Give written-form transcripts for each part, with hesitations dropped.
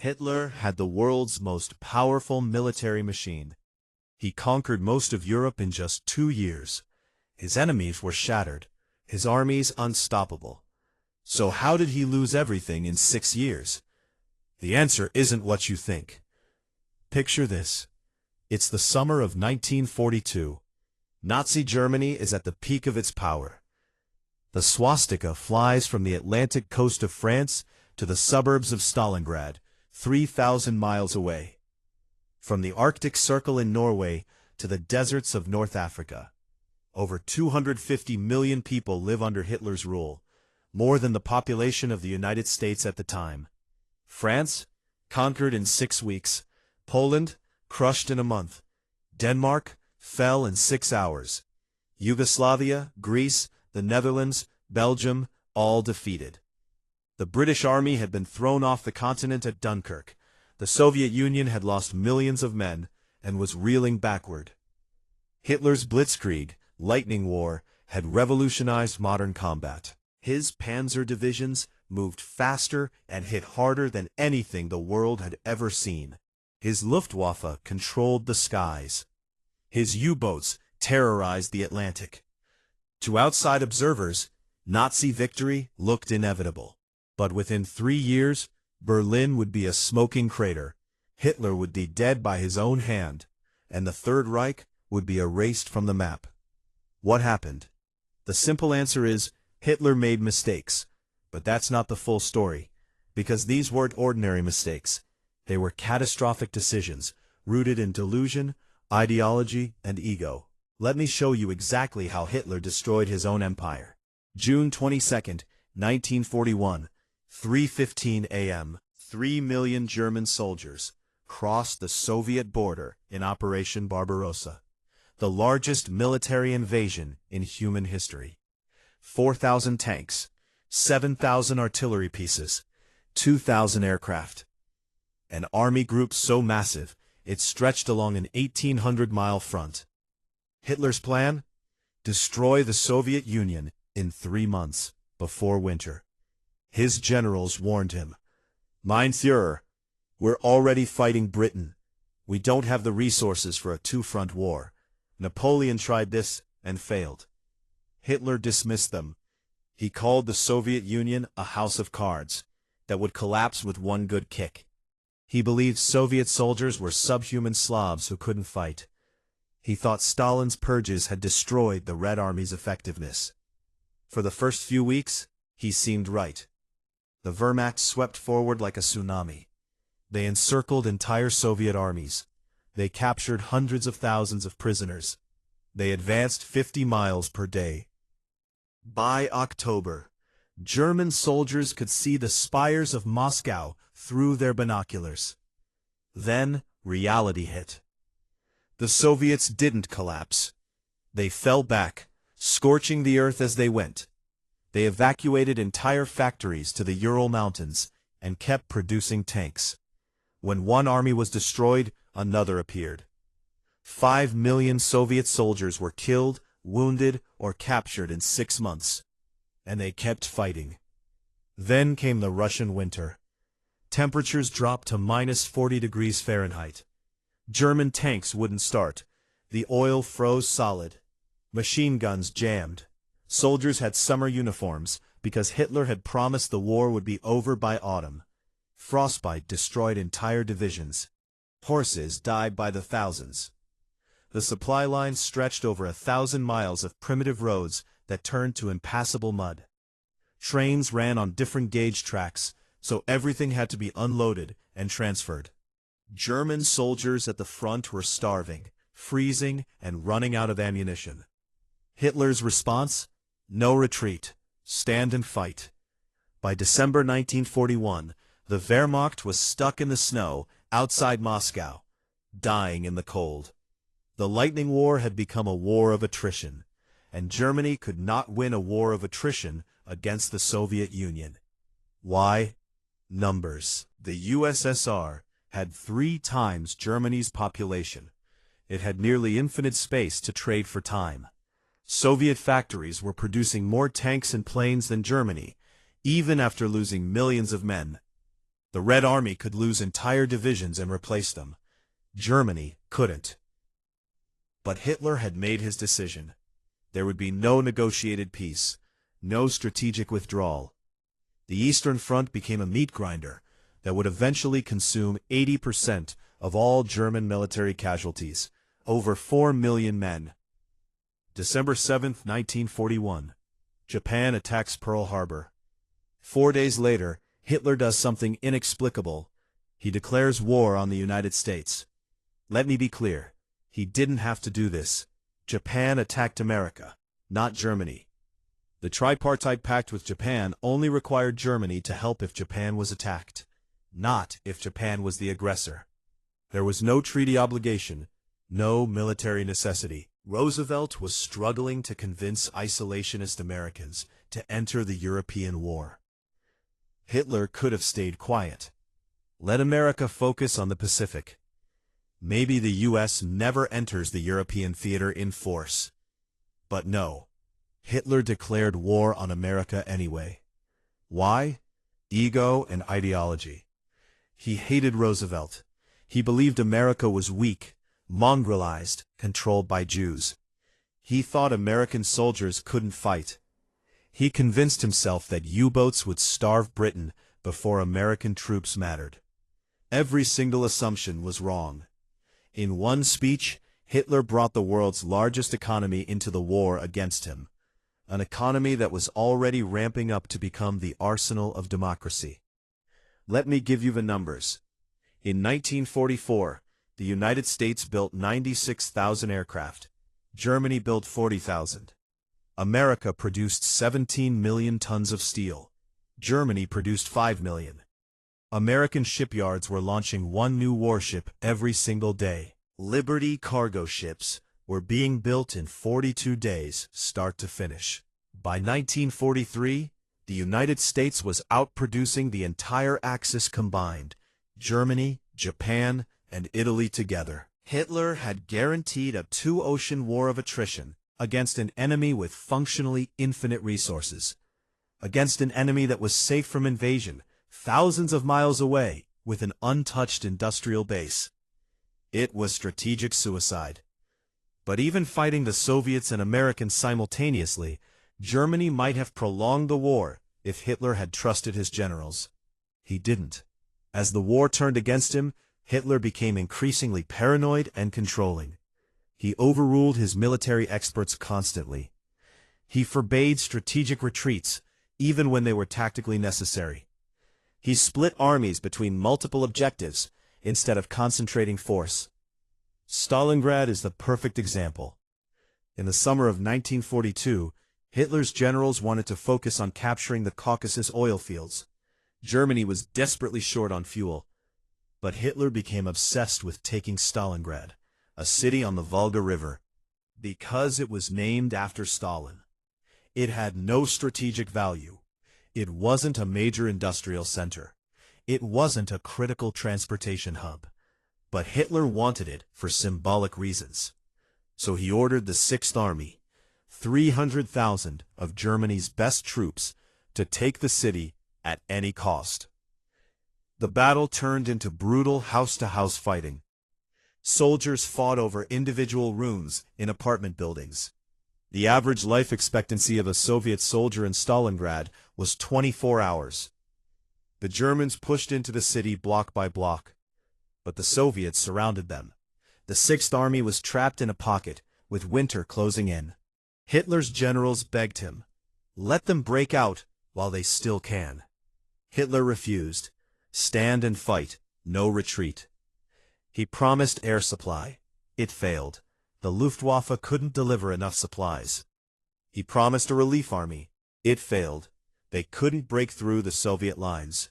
Hitler had the world's most powerful military machine. He conquered most of Europe in just 2 years. His enemies were shattered, his armies unstoppable. So how did he lose everything in 6 years? The answer isn't what you think. Picture this. It's the summer of 1942. Nazi Germany is at the peak of its power. The swastika flies from the Atlantic coast of France to the suburbs of Stalingrad, 3,000 miles away. From the Arctic Circle in Norway to the deserts of North Africa. Over 250 million people live under Hitler's rule, more than the population of the United States at the time. France, conquered in 6 weeks. Poland, crushed in a month. Denmark, fell in 6 hours. Yugoslavia, Greece, the Netherlands, Belgium, all defeated. The British Army had been thrown off the continent at Dunkirk. The Soviet Union had lost millions of men and was reeling backward. Hitler's Blitzkrieg, lightning war, had revolutionized modern combat. His panzer divisions moved faster and hit harder than anything the world had ever seen. His Luftwaffe controlled the skies. His U-boats terrorized the Atlantic. To outside observers, Nazi victory looked inevitable. But within 3 years, Berlin would be a smoking crater. Hitler would be dead by his own hand, and the Third Reich would be erased from the map. What happened? The simple answer is, Hitler made mistakes. But that's not the full story, because these weren't ordinary mistakes. They were catastrophic decisions, rooted in delusion, ideology, and ego. Let me show you exactly how Hitler destroyed his own empire. June 22, 1941, 3:15 a.m., 3 million German soldiers crossed the Soviet border in Operation Barbarossa, the largest military invasion in human history. 4,000 tanks, 7,000 artillery pieces, 2,000 aircraft. An army group so massive, it stretched along an 1,800-mile front. Hitler's plan? Destroy the Soviet Union in 3 months, before winter. His generals warned him, "Mein Führer, we're already fighting Britain. We don't have the resources for a 2-front war. Napoleon tried this and failed." Hitler dismissed them. He called the Soviet Union a house of cards that would collapse with one good kick. He believed Soviet soldiers were subhuman Slavs who couldn't fight. He thought Stalin's purges had destroyed the Red Army's effectiveness. For the first few weeks, he seemed right. The Wehrmacht swept forward like a tsunami. They encircled entire Soviet armies. They captured hundreds of thousands of prisoners. They advanced 50 miles per day. By October, German soldiers could see the spires of Moscow through their binoculars. Then reality hit. The Soviets didn't collapse. They fell back, scorching the earth as they went. They evacuated entire factories to the Ural Mountains and kept producing tanks. When one army was destroyed, another appeared. 5 million Soviet soldiers were killed, wounded, or captured in 6 months. And they kept fighting. Then came the Russian winter. Temperatures dropped to -40 degrees Fahrenheit. German tanks wouldn't start. The oil froze solid. Machine guns jammed. Soldiers had summer uniforms because Hitler had promised the war would be over by autumn. Frostbite destroyed entire divisions. Horses died by the thousands. The supply lines stretched over 1,000 miles of primitive roads that turned to impassable mud. Trains ran on different gauge tracks, so everything had to be unloaded and transferred. German soldiers at the front were starving, freezing, and running out of ammunition. Hitler's response? No retreat. Stand and fight. By December 1941, the Wehrmacht was stuck in the snow outside Moscow, dying in the cold. The lightning war had become a war of attrition, and Germany could not win a war of attrition against the Soviet Union. Why? Numbers. The USSR had 3 times Germany's population. It had nearly infinite space to trade for time. Soviet factories were producing more tanks and planes than Germany, even after losing millions of men. The Red Army could lose entire divisions and replace them. Germany couldn't. But Hitler had made his decision. There would be no negotiated peace, no strategic withdrawal. The Eastern Front became a meat grinder that would eventually consume 80% of all German military casualties, over 4 million men. December 7, 1941. Japan attacks Pearl Harbor. 4 days later, Hitler does something inexplicable. He declares war on the United States. Let me be clear. He didn't have to do this. Japan attacked America, not Germany. The tripartite pact with Japan only required Germany to help if Japan was attacked, not if Japan was the aggressor. There was no treaty obligation, no military necessity. Roosevelt was struggling to convince isolationist Americans to enter the European war. Hitler could have stayed quiet. Let America focus on the Pacific. Maybe the U.S. never enters the European theater in force. But no, Hitler declared war on America anyway. Why? Ego and ideology. He hated Roosevelt. He believed America was weak, mongrelized, controlled by Jews. He thought American soldiers couldn't fight. He convinced himself that U-boats would starve Britain before American troops mattered. Every single assumption was wrong. In one speech, Hitler brought the world's largest economy into the war against him, an economy that was already ramping up to become the arsenal of democracy. Let me give you the numbers. In 1944, the United States built 96,000 aircraft. Germany built 40,000. America produced 17 million tons of steel. Germany produced 5 million. American shipyards were launching one new warship every single day. Liberty cargo ships were being built in 42 days, start to finish. By 1943, the United States was outproducing the entire Axis combined, Germany, Japan, and Italy together. Hitler had guaranteed a two-ocean war of attrition against an enemy with functionally infinite resources, against an enemy that was safe from invasion, thousands of miles away, with an untouched industrial base. It was strategic suicide. But even fighting the Soviets and Americans simultaneously, Germany might have prolonged the war if Hitler had trusted his generals. He didn't. As the war turned against him, Hitler became increasingly paranoid and controlling. He overruled his military experts constantly. He forbade strategic retreats, even when they were tactically necessary. He split armies between multiple objectives instead of concentrating force. Stalingrad is the perfect example. In the summer of 1942, Hitler's generals wanted to focus on capturing the Caucasus oil fields. Germany was desperately short on fuel, but Hitler became obsessed with taking Stalingrad, a city on the Volga River, because it was named after Stalin. It had no strategic value. It wasn't a major industrial center. It wasn't a critical transportation hub. But Hitler wanted it for symbolic reasons. So he ordered the Sixth Army, 300,000 of Germany's best troops, to take the city at any cost. The battle turned into brutal house-to-house fighting. Soldiers fought over individual rooms in apartment buildings. The average life expectancy of a Soviet soldier in Stalingrad was 24 hours. The Germans pushed into the city block by block, but the Soviets surrounded them. The Sixth Army was trapped in a pocket, with winter closing in. Hitler's generals begged him, "Let them break out while they still can." Hitler refused. Stand and fight, no retreat. He promised air supply. It failed. The Luftwaffe couldn't deliver enough supplies. He promised a relief army. It failed. They couldn't break through the Soviet lines.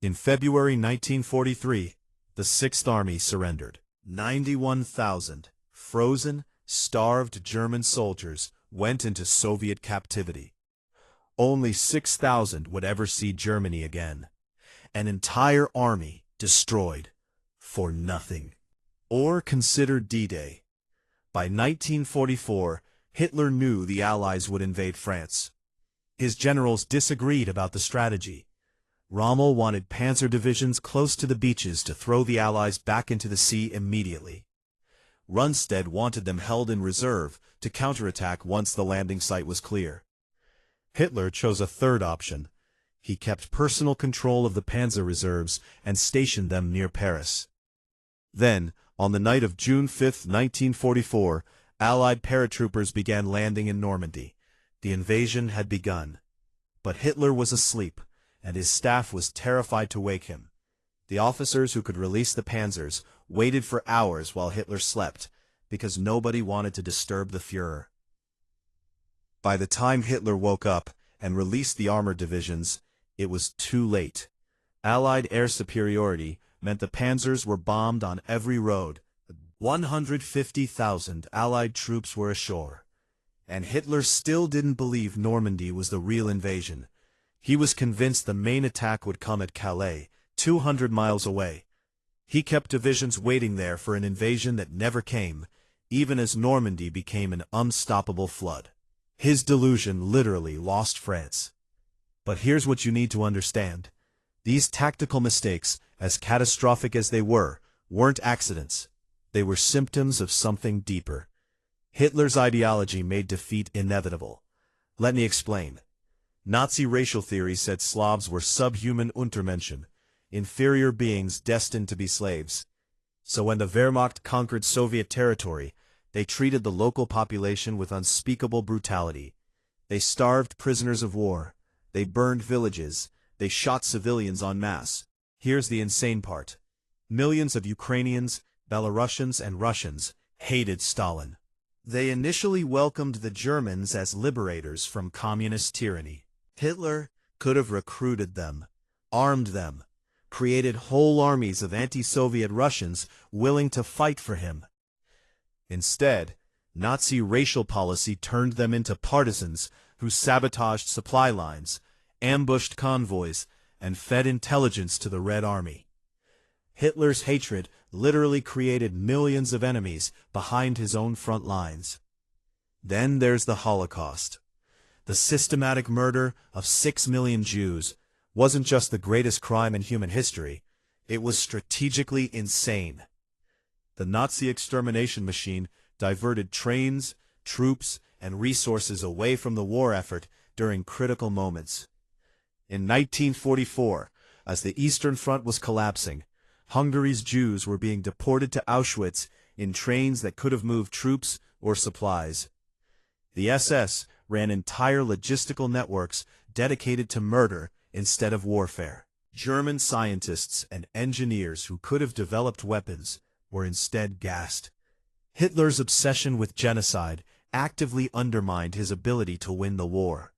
In February 1943, the Sixth Army surrendered. 91,000 frozen, starved German soldiers went into Soviet captivity. Only 6,000 would ever see Germany again. An entire army destroyed for nothing. Or consider D-Day. By 1944, Hitler knew the Allies would invade France. His generals disagreed about the strategy. Rommel wanted panzer divisions close to the beaches to throw the Allies back into the sea immediately. Rundstedt wanted them held in reserve to counterattack once the landing site was clear. Hitler chose a third option. He kept personal control of the panzer reserves and stationed them near Paris. Then, on the night of June 5, 1944, Allied paratroopers began landing in Normandy. The invasion had begun. But Hitler was asleep, and his staff was terrified to wake him. The officers who could release the panzers waited for hours while Hitler slept, because nobody wanted to disturb the Führer. By the time Hitler woke up and released the armored divisions, it was too late. Allied air superiority meant the panzers were bombed on every road. 150,000 Allied troops were ashore. And Hitler still didn't believe Normandy was the real invasion. He was convinced the main attack would come at Calais, 200 miles away. He kept divisions waiting there for an invasion that never came, even as Normandy became an unstoppable flood. His delusion literally lost France. But here's what you need to understand. These tactical mistakes, as catastrophic as they were, weren't accidents. They were symptoms of something deeper. Hitler's ideology made defeat inevitable. Let me explain. Nazi racial theory said Slavs were subhuman Untermenschen, inferior beings destined to be slaves. So when the Wehrmacht conquered Soviet territory, they treated the local population with unspeakable brutality. They starved prisoners of war. They burned villages. They shot civilians en masse. Here's the insane part. Millions of Ukrainians, Belarusians, and Russians hated Stalin. They initially welcomed the Germans as liberators from communist tyranny. Hitler could have recruited them, armed them, created whole armies of anti-Soviet Russians willing to fight for him. Instead, Nazi racial policy turned them into partisans who sabotaged supply lines, ambushed convoys, and fed intelligence to the Red Army. Hitler's hatred literally created millions of enemies behind his own front lines. Then there's the Holocaust. The systematic murder of 6 million Jews wasn't just the greatest crime in human history, it was strategically insane. The Nazi extermination machine diverted trains, troops, and resources away from the war effort during critical moments. In 1944, as the Eastern Front was collapsing, Hungary's Jews were being deported to Auschwitz in trains that could have moved troops or supplies. The SS ran entire logistical networks dedicated to murder instead of warfare. German scientists and engineers who could have developed weapons were instead gassed. Hitler's obsession with genocide actively undermined his ability to win the war.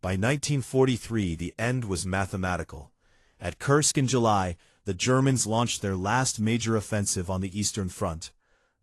By 1943, the end was mathematical. At Kursk in July, the Germans launched their last major offensive on the Eastern Front,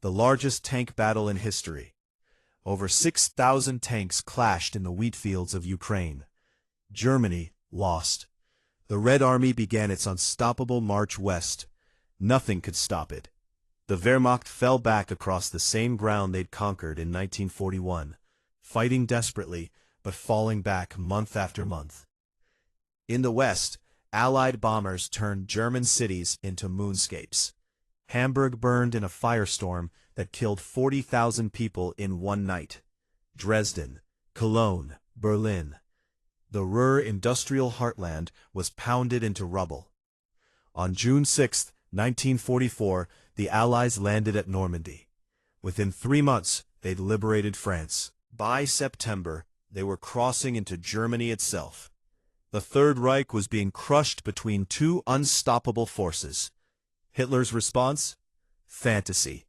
the largest tank battle in history. Over 6,000 tanks clashed in the wheat fields of Ukraine. Germany lost. The Red Army began its unstoppable march west. Nothing could stop it. The Wehrmacht fell back across the same ground they'd conquered in 1941, fighting desperately, but falling back month after month. In the west, Allied bombers turned German cities into moonscapes. Hamburg burned in a firestorm that killed 40,000 people in one night. Dresden, Cologne, Berlin. The Ruhr industrial heartland was pounded into rubble. On June 6, 1944, the Allies landed at Normandy. Within 3 months, they'd liberated France. By September, they were crossing into Germany itself. The Third Reich was being crushed between two unstoppable forces. Hitler's response? Fantasy.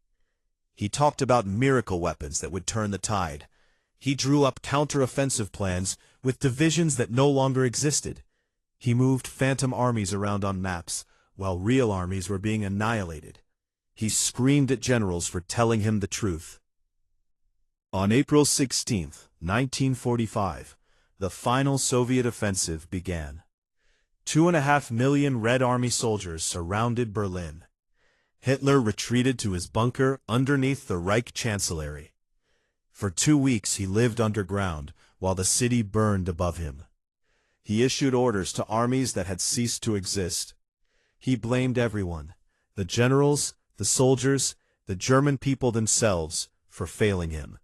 He talked about miracle weapons that would turn the tide. He drew up counter-offensive plans with divisions that no longer existed. He moved phantom armies around on maps, while real armies were being annihilated. He screamed at generals for telling him the truth. On April 16, 1945, the final Soviet offensive began. 2.5 million Red Army soldiers surrounded Berlin. Hitler retreated to his bunker underneath the Reich Chancellery. For 2 weeks he lived underground while the city burned above him. He issued orders to armies that had ceased to exist. He blamed everyone, the generals, the soldiers, the German people themselves, for failing him.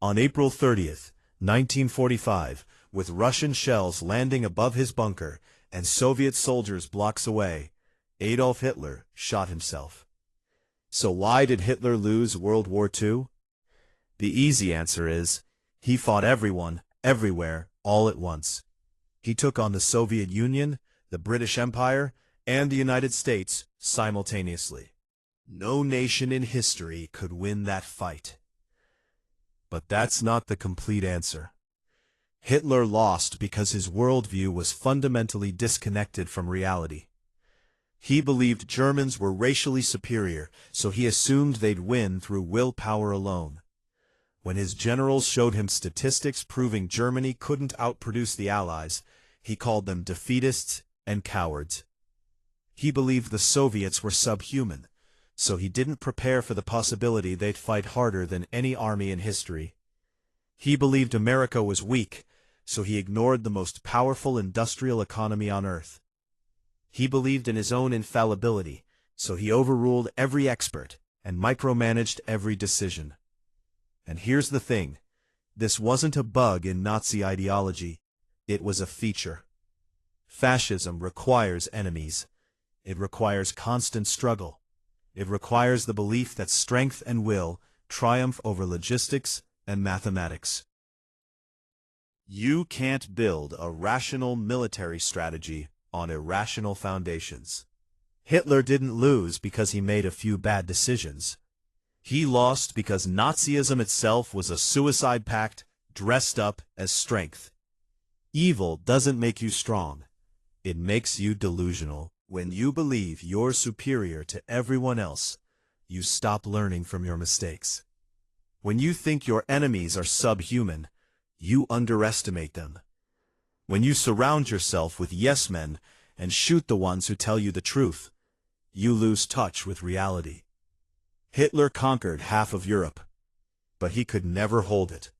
On April 30th, 1945, with Russian shells landing above his bunker and Soviet soldiers blocks away, Adolf Hitler shot himself. So why did Hitler lose World War II? The easy answer is, he fought everyone, everywhere, all at once. He took on the Soviet Union, the British Empire, and the United States simultaneously. No nation in history could win that fight. But that's not the complete answer. Hitler lost because his worldview was fundamentally disconnected from reality. He believed Germans were racially superior, so he assumed they'd win through willpower alone. When his generals showed him statistics proving Germany couldn't outproduce the Allies, he called them defeatists and cowards. He believed the Soviets were subhuman, so he didn't prepare for the possibility they'd fight harder than any army in history. He believed America was weak, so he ignored the most powerful industrial economy on Earth. He believed in his own infallibility, so he overruled every expert and micromanaged every decision. And here's the thing, this wasn't a bug in Nazi ideology, it was a feature. Fascism requires enemies. It requires constant struggle. It requires the belief that strength and will triumph over logistics and mathematics. You can't build a rational military strategy on irrational foundations. Hitler didn't lose because he made a few bad decisions. He lost because Nazism itself was a suicide pact dressed up as strength. Evil doesn't make you strong. It makes you delusional. When you believe you're superior to everyone else, you stop learning from your mistakes. When you think your enemies are subhuman, you underestimate them. When you surround yourself with yes-men and shoot the ones who tell you the truth, you lose touch with reality. Hitler conquered half of Europe, but he could never hold it,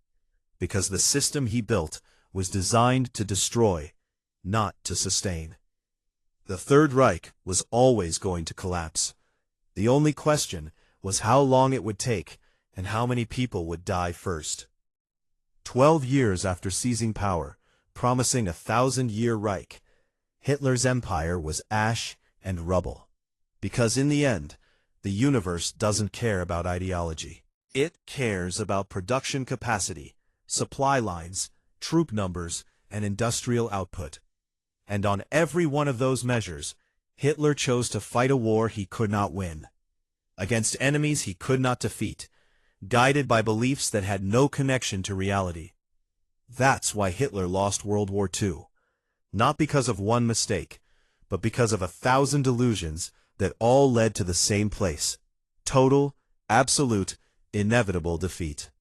because the system he built was designed to destroy, not to sustain. The Third Reich was always going to collapse. The only question was how long it would take and how many people would die first. 12 years after seizing power, promising a 1,000-year Reich, Hitler's empire was ash and rubble. Because in the end, the universe doesn't care about ideology. It cares about production capacity, supply lines, troop numbers, and industrial output. And on every one of those measures, Hitler chose to fight a war he could not win, against enemies he could not defeat, guided by beliefs that had no connection to reality. That's why Hitler lost World War II, not because of one mistake, but because of 1,000 delusions that all led to the same place: total, absolute, inevitable defeat.